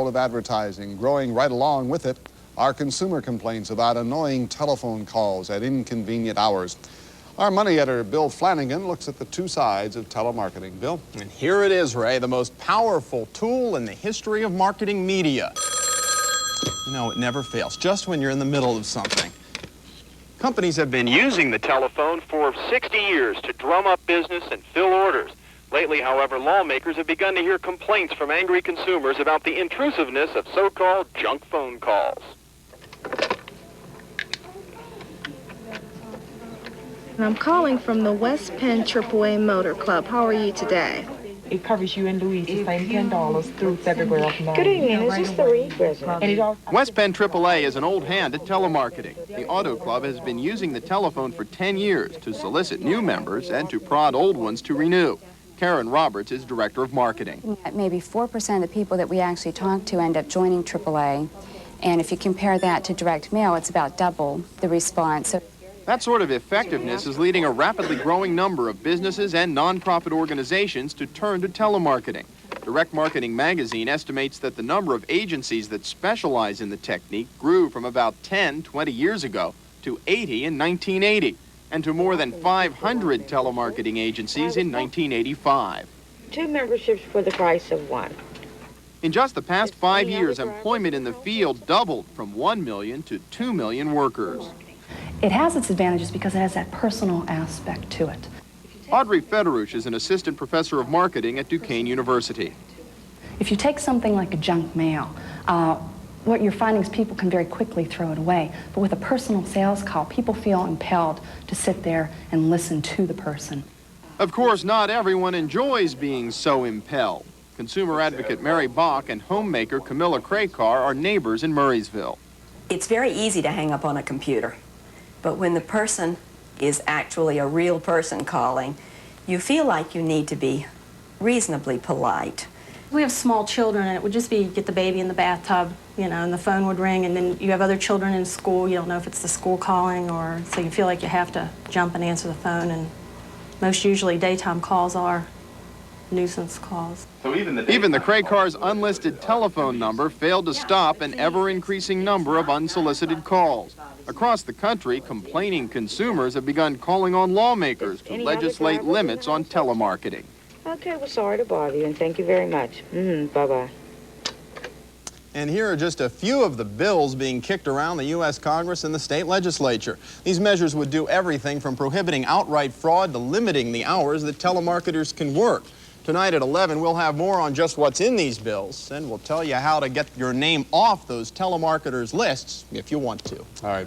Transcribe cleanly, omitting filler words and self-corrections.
world of advertising. Growing right along with it are consumer complaints about annoying telephone calls at inconvenient hours. Our money editor, Bill Flanagan, looks at the two sides of telemarketing. Bill? And here it is, Ray, the most powerful tool in the history of marketing media. You know, it never fails, just when you're in the middle of something. Companies have been using the telephone for 60 years to drum up business and fill orders. Lately, however, lawmakers have begun to hear complaints from angry consumers about the intrusiveness of so-called junk phone calls. I'm calling from the West Penn AAA Motor Club. How are you today? It covers you and Louise the same $10 through February of 9. Good evening. Is this the Reed resident? West Penn AAA is an old hand at telemarketing. The Auto Club has been using the telephone for 10 years to solicit new members and to prod old ones to renew. Karen Roberts is director of marketing. Maybe 4% of the people that we actually talk to end up joining AAA. And if you compare that to direct mail, it's about double the response. That sort of effectiveness is leading a rapidly growing number of businesses and nonprofit organizations to turn to telemarketing. Direct Marketing Magazine estimates that the number of agencies that specialize in the technique grew from about 10, 20 years ago to 80 in 1980, and to more than 500 telemarketing agencies in 1985. 2 memberships for the price of 1. In just the past 5 years, employment in the field doubled from 1 million to 2 million workers. It has its advantages because it has that personal aspect to it. Audrey Federush is an assistant professor of marketing at Duquesne University. If you take something like a junk mail, what you're finding is people can very quickly throw it away. But with a personal sales call, people feel impelled to sit there and listen to the person. Of course, not everyone enjoys being so impelled. Consumer advocate Mary Bach and homemaker Camilla Crakar are neighbors in Murraysville. It's very easy to hang up on a computer. But when the person is actually a real person calling, you feel like you need to be reasonably polite. We have small children, and it would just be get the baby in the bathtub, you know, and the phone would ring, and then you have other children in school. You don't know if it's the school calling, or so you feel like you have to jump and answer the phone, and most usually daytime calls are nuisance calls. So even the Crakar's unlisted telephone number failed to stop an ever-increasing number of unsolicited calls. Across the country, complaining consumers have begun calling on lawmakers to legislate limits on telemarketing. Okay, well, sorry to bother you, and thank you very much. Bye-bye. And here are just a few of the bills being kicked around the U.S. Congress and the state legislature. These measures would do everything from prohibiting outright fraud to limiting the hours that telemarketers can work. Tonight at 11, we'll have more on just what's in these bills, and we'll tell you how to get your name off those telemarketers' lists if you want to. All right.